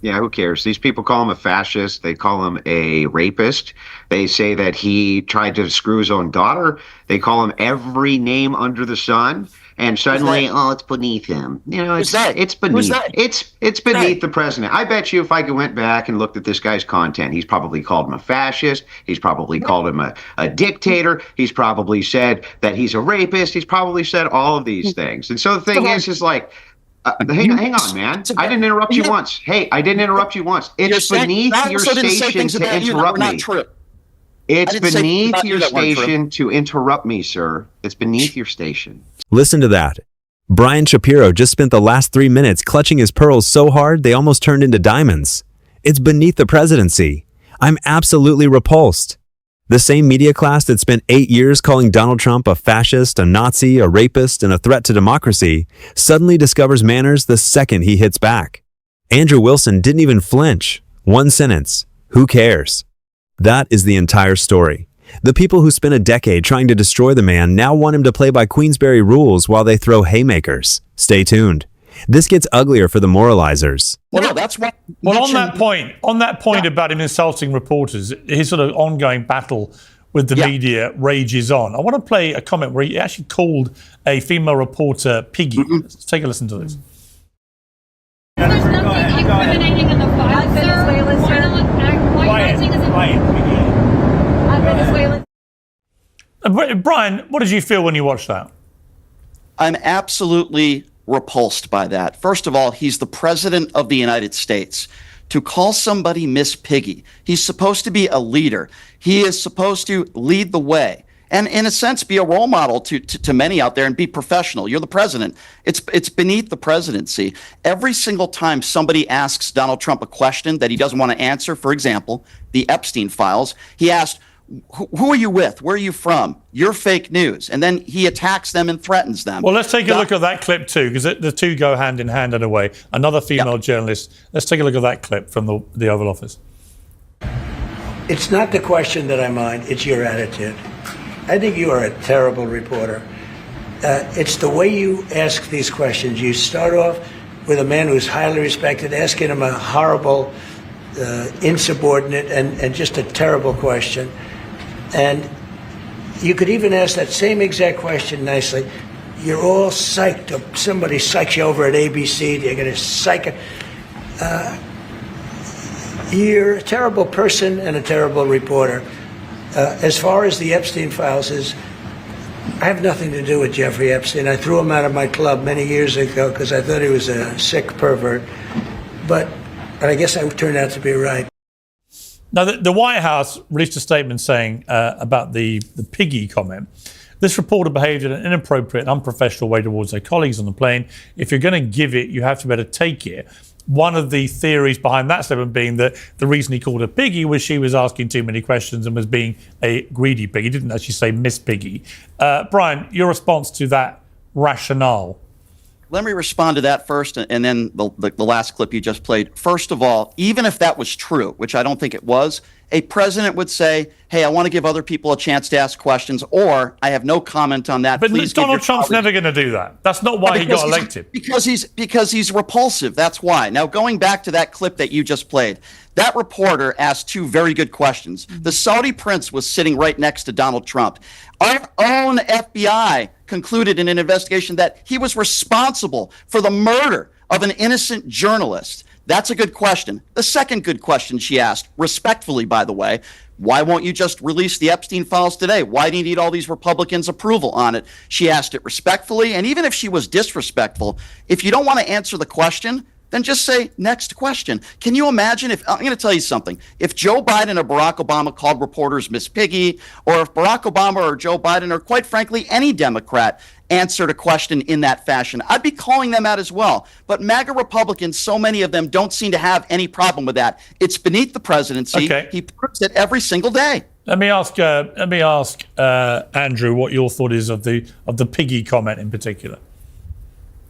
Yeah, who cares? These people call him a fascist. They call him a rapist. They say that he tried to screw his own daughter. They call him every name under the sun. And Who's suddenly, they? oh, it's beneath him. You know, Who's it's they? it's Who's beneath they? it's beneath They. the president. I bet you if I went back and looked at this guy's content, he's probably called him a fascist. He's probably called him a dictator. He's probably said that he's a rapist. He's probably said all of these things. And so the thing is like, hang on, man. I didn't interrupt you once. Hey, I didn't interrupt you once. It's beneath I your also didn't say station things to about you that were interrupt not me. true. It's didn't say things beneath about you your that weren't true. station to interrupt me, sir. It's beneath your station. Listen to that. Brian Shapiro just spent the last 3 minutes clutching his pearls so hard they almost turned into diamonds. It's beneath the presidency. I'm absolutely repulsed. The same media class that spent 8 years calling Donald Trump a fascist, a Nazi, a rapist, and a threat to democracy suddenly discovers manners the second he hits back. Andrew Wilson didn't even flinch. One sentence. Who cares? That is the entire story. The people who spent a decade trying to destroy the man now want him to play by Queensberry rules while they throw haymakers. Stay tuned. This gets uglier for the moralizers. Well, no, that's why. Well, on that point about him insulting reporters, his sort of ongoing battle with the media rages on. I want to play a comment where he actually called a female reporter Piggy. Let's take a listen to this. There's nothing incriminating in the file, sir. Why are you writing as a Venezuelan? Brian, what did you feel when you watched that? I'm absolutely repulsed by that. First of all, he's the president of the United States. To call somebody Miss Piggy, he's supposed to be a leader. He is supposed to lead the way and, in a sense, be a role model to many out there and be professional. You're the president. It's beneath the presidency. Every single time somebody asks Donald Trump a question that he doesn't want to answer, for example, the Epstein files, he asked, who are you with? Where are you from? You're fake news. And then he attacks them and threatens them. Well, let's take a look at that clip too, because the two go hand in hand in a way. Another female journalist. Let's take a look at that clip from the Oval Office. It's not the question that I mind, it's your attitude. I think you are a terrible reporter. It's the way you ask these questions. You start off with a man who's highly respected, asking him a horrible, insubordinate, and just a terrible question. And you could even ask that same exact question nicely. You're all psyched up. Somebody psychs you over at ABC. They're going to psych it. You're a terrible person and a terrible reporter. As far as the Epstein files is, I have nothing to do with Jeffrey Epstein. I threw him out of my club many years ago because I thought he was a sick pervert. But I guess I turned out to be right. Now, the White House released a statement saying about the Piggy comment. This reporter behaved in an inappropriate and unprofessional way towards their colleagues on the plane. If you're going to give it, you have to be able to take it. One of the theories behind that statement being that the reason he called her Piggy was she was asking too many questions and was being a greedy pig. He didn't actually say Miss Piggy. Brian, your response to that rationale? Let me respond to that first, and then the last clip you just played. First of all, even if that was true, which I don't think it was, a president would say, hey, I want to give other people a chance to ask questions, or I have no comment on that. But Donald Trump's never going to do that. That's not why he got elected. Because he's repulsive. That's why. Now, going back to that clip that you just played, that reporter asked two very good questions. The Saudi prince was sitting right next to Donald Trump. Our own FBI concluded in an investigation that he was responsible for the murder of an innocent journalist. That's a good question. The second good question she asked, respectfully, by the way, why won't you just release the Epstein files today? Why do you need all these Republicans' approval on it? She asked it respectfully, and even if she was disrespectful, if you don't want to answer the question, then just say, next question. Can you imagine if, I'm going to tell you something, if Joe Biden or Barack Obama called reporters Miss Piggy, or if Barack Obama or Joe Biden, or quite frankly, any Democrat answered a question in that fashion, I'd be calling them out as well. But MAGA Republicans, so many of them don't seem to have any problem with that. It's beneath the presidency. Okay. He proves it every single day. Let me ask Andrew what your thought is of the Piggy comment in particular.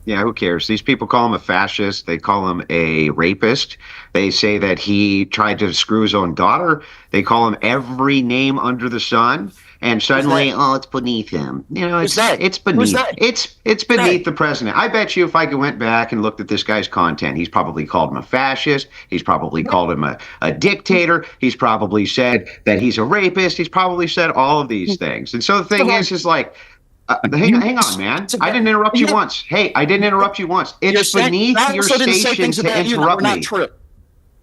Yeah, who cares? These people call him a fascist. They call him a rapist. They say that he tried to screw his own daughter. They call him every name under the sun. and suddenly, oh, it's beneath him. You know, it's beneath. It's beneath the president. I bet you if I went back and looked at this guy's content, he's probably called him a fascist. He's probably called him a dictator. He's probably said that he's a rapist. He's probably said all of these things. And so the thing is like, hang on, man. I didn't interrupt you once. Hey, I didn't interrupt you once. It's beneath your station to interrupt me.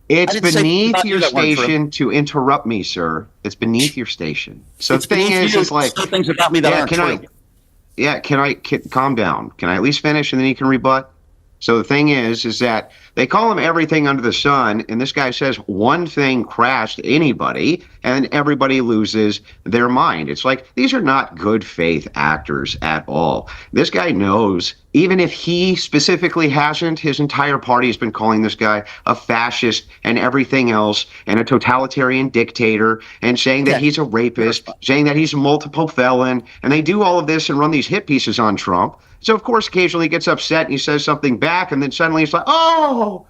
It's beneath your station to interrupt me, sir. It's beneath your station. So the thing is, it's like things about me that aren't true. Can I calm down? Can I at least finish and then you can rebut? So the thing is that they call him everything under the sun, and this guy says one thing crashed anybody, and everybody loses their mind. It's like, these are not good faith actors at all. This guy knows, even if he specifically hasn't, his entire party has been calling this guy a fascist and everything else, and a totalitarian dictator, and saying that he's a rapist, saying that he's a multiple felon, and they do all of this and run these hit pieces on Trump. So, of course, occasionally he gets upset and he says something back, and then suddenly he's like, oh,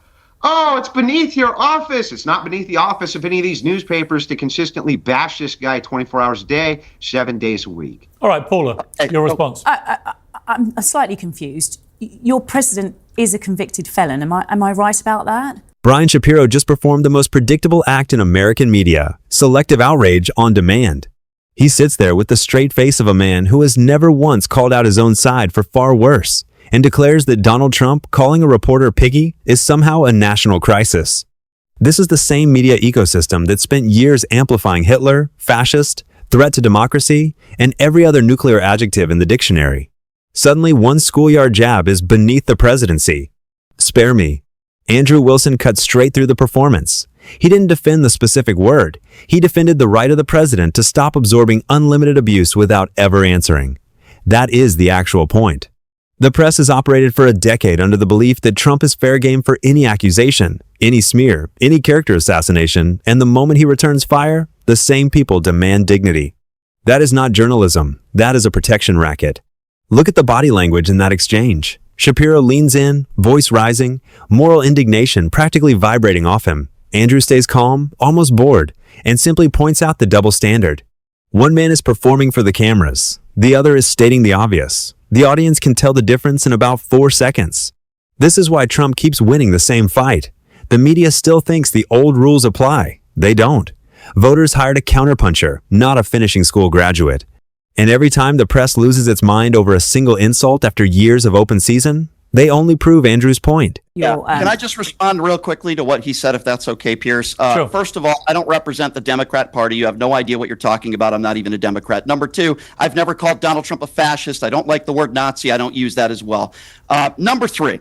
it's beneath your office. It's not beneath the office of any of these newspapers to consistently bash this guy 24 hours a day, 7 days a week. All right, Paula, your response. I'm slightly confused. Your president is a convicted felon. Am I right about that? Brian Shapiro just performed the most predictable act in American media, selective outrage on demand. He sits there with the straight face of a man who has never once called out his own side for far worse, and declares that Donald Trump calling a reporter Piggy is somehow a national crisis. This is the same media ecosystem that spent years amplifying Hitler, fascist, threat to democracy, and every other nuclear adjective in the dictionary. Suddenly, one schoolyard jab is beneath the presidency. Spare me. Andrew Wilson cut straight through the performance. He didn't defend the specific word. He defended the right of the president to stop absorbing unlimited abuse without ever answering. That is the actual point. The press has operated for a decade under the belief that Trump is fair game for any accusation, any smear, any character assassination, and the moment he returns fire, the same people demand dignity. That is not journalism. That is a protection racket. Look at the body language in that exchange. Shapiro leans in, voice rising, moral indignation practically vibrating off him. Andrew stays calm, almost bored, and simply points out the double standard. One man is performing for the cameras. The other is stating the obvious. The audience can tell the difference in about 4 seconds. This is why Trump keeps winning the same fight. The media still thinks the old rules apply. They don't. Voters hired a counterpuncher, not a finishing school graduate. And every time the press loses its mind over a single insult after years of open season, they only prove Andrew's point. Yeah. Can I just respond real quickly to what he said, if that's okay, Piers? Sure. First of all, I don't represent the Democrat Party. You have no idea what you're talking about. I'm not even a Democrat. Number two, I've never called Donald Trump a fascist. I don't like the word Nazi. I don't use that as well. Number three,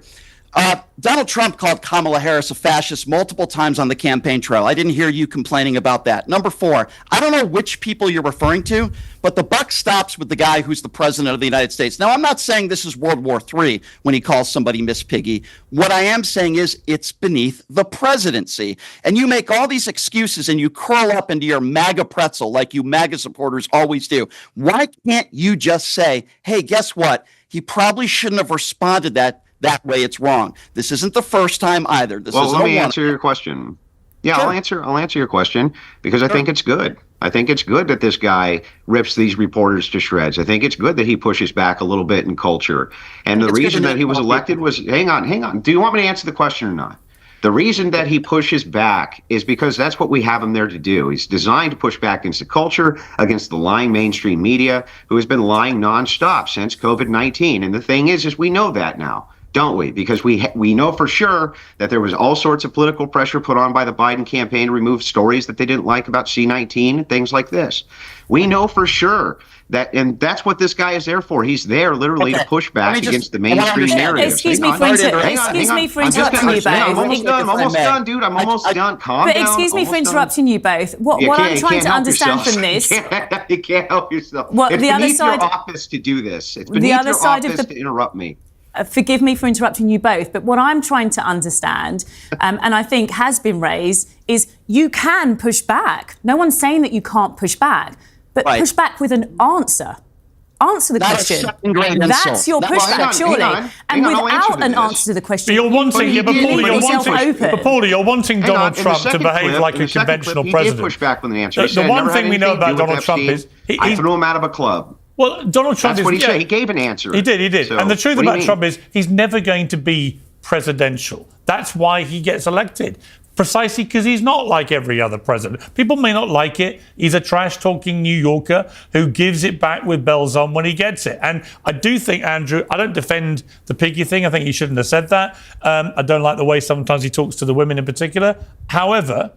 Donald Trump called Kamala Harris a fascist multiple times on the campaign trail. I didn't hear you complaining about that. Number four, I don't know which people you're referring to, but the buck stops with the guy who's the president of the United States. Now, I'm not saying this is World War III when he calls somebody Miss Piggy. What I am saying is it's beneath the presidency. And you make all these excuses and you curl up into your MAGA pretzel like you MAGA supporters always do. Why can't you just say, hey, guess what? He probably shouldn't have responded that way. It's wrong. This isn't the first time either. Let me answer your question. Yeah, sure. I'll answer your question because I think it's good. I think it's good that this guy rips these reporters to shreds. I think it's good that he pushes back a little bit in culture. And the reason that he was elected was, hang on. Do you want me to answer the question or not? The reason that he pushes back is because that's what we have him there to do. He's designed to push back against the culture, against the lying mainstream media, who has been lying nonstop since COVID-19. And the thing is we know that now, don't we? Because we know for sure that there was all sorts of political pressure put on by the Biden campaign to remove stories that they didn't like about C-19 and things like this. We know for sure that, and that's what this guy is there for. He's there literally to push back against the mainstream narrative. Excuse me for interrupting you both. I'm almost done, dude. I'm almost done. Calm down. But excuse me for interrupting you both. What I'm trying to understand from this... You can't help yourself. It's beneath your office to do this. It's beneath your office to interrupt me. Forgive me for interrupting you both, but what I'm trying to understand, and I think has been raised, is you can push back. No one's saying that you can't push back, but push back with an answer. Answer the Not a question. second-grade That's insult. your Well, pushback, surely. Hang And on, I'll answer without an this. answer to the question, But you're wanting, he yeah, but did Paulie, leave you're himself wanting, open. but Paulie, you're wanting Hang on, Donald in the Trump to second behave clip- like in a the second conventional clip, president. He did push back with an answer. He The said, one never thing had we know anything to about do with Donald Trump Epstein. is I threw him out of a club. Well, Donald Trump That's is what he yeah, said. He gave an answer. He did. So, And the truth what do you about mean? Trump is he's never going to be presidential. That's why he gets elected. Precisely because he's not like every other president. People may not like it. He's a trash-talking New Yorker who gives it back with bells on when he gets it. And I do think, Andrew, I don't defend the Piggy thing. I think he shouldn't have said that. I don't like the way sometimes he talks to the women in particular. However,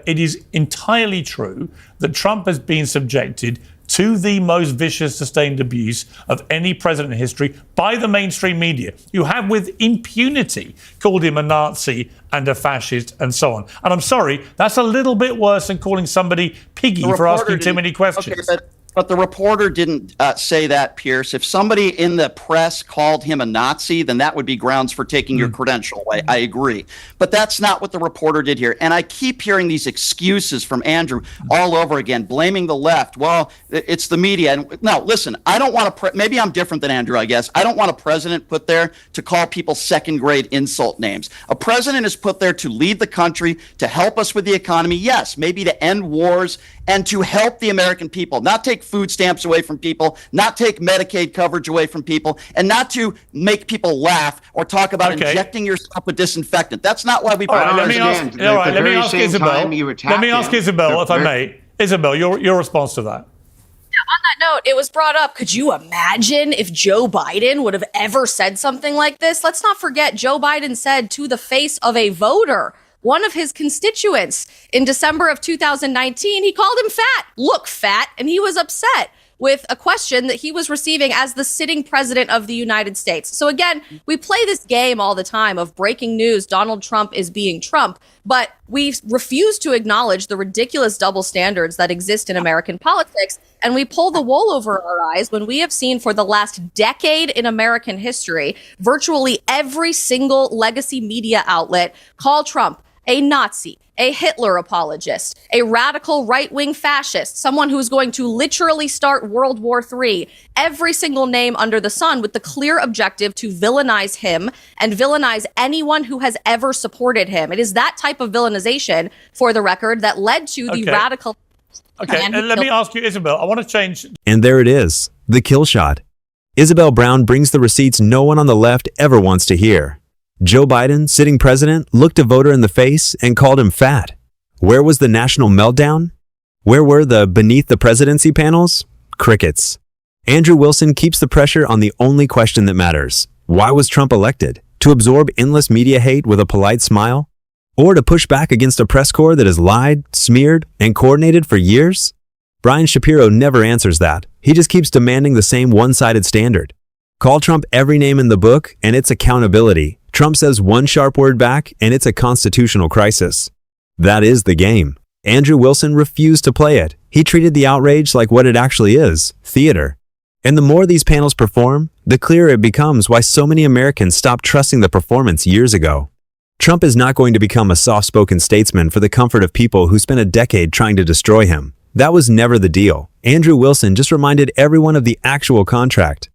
it is entirely true that Trump has been subjected to the most vicious, sustained abuse of any president in history by the mainstream media. You have, with impunity, called him a Nazi and a fascist and so on. And I'm sorry, that's a little bit worse than calling somebody Piggy for asking too many questions. Okay, but the reporter didn't say that, Piers. If somebody in the press called him a Nazi, then that would be grounds for taking your credential away. I agree. But that's not what the reporter did here. And I keep hearing these excuses from Andrew all over again, blaming the left. Well, it's the media. And no, listen, I don't want to, maybe I'm different than Andrew, I guess. I don't want a president put there to call people second-grade insult names. A president is put there to lead the country, to help us with the economy, yes, maybe to end wars, and to help the American people, not take food stamps away from people, not take Medicaid coverage away from people, and not to make people laugh or talk about injecting yourself with disinfectant. That's not why we All right, I let me ask, understand. all right, At the let me very ask same Isabel. time you Let attack me ask him, Isabel, if I the may. Isabel, your response to that. On that note, it was brought up. Could you imagine if Joe Biden would have ever said something like this? Let's not forget, Joe Biden said to the face of a voter, one of his constituents, in December of 2019, he called him fat. Look, fat. And he was upset with a question that he was receiving as the sitting president of the United States. So again, we play this game all the time of breaking news. Donald Trump is being Trump, but we refuse to acknowledge the ridiculous double standards that exist in American politics. And we pull the wool over our eyes when we have seen for the last decade in American history, virtually every single legacy media outlet call Trump a Nazi, a Hitler apologist, a radical right-wing fascist, someone who's going to literally start World War III, every single name under the sun with the clear objective to villainize him and villainize anyone who has ever supported him. It is that type of villainization, for the record, that led to the radical... Okay, and let me ask you, Isabel, I want to change... And there it is, the kill shot. Isabel Brown brings the receipts no one on the left ever wants to hear. Joe Biden, sitting president, looked a voter in the face and called him fat. Where was the national meltdown? Where were the beneath the presidency panels? Crickets. Andrew Wilson keeps the pressure on the only question that matters. Why was Trump elected? To absorb endless media hate with a polite smile? Or to push back against a press corps that has lied, smeared, and coordinated for years? Brian Shapiro never answers that. He just keeps demanding the same one-sided standard. Call Trump every name in the book, and it's accountability. Trump says one sharp word back, and it's a constitutional crisis. That is the game. Andrew Wilson refused to play it. He treated the outrage like what it actually is, theater. And the more these panels perform, the clearer it becomes why so many Americans stopped trusting the performance years ago. Trump is not going to become a soft-spoken statesman for the comfort of people who spent a decade trying to destroy him. That was never the deal. Andrew Wilson just reminded everyone of the actual contract.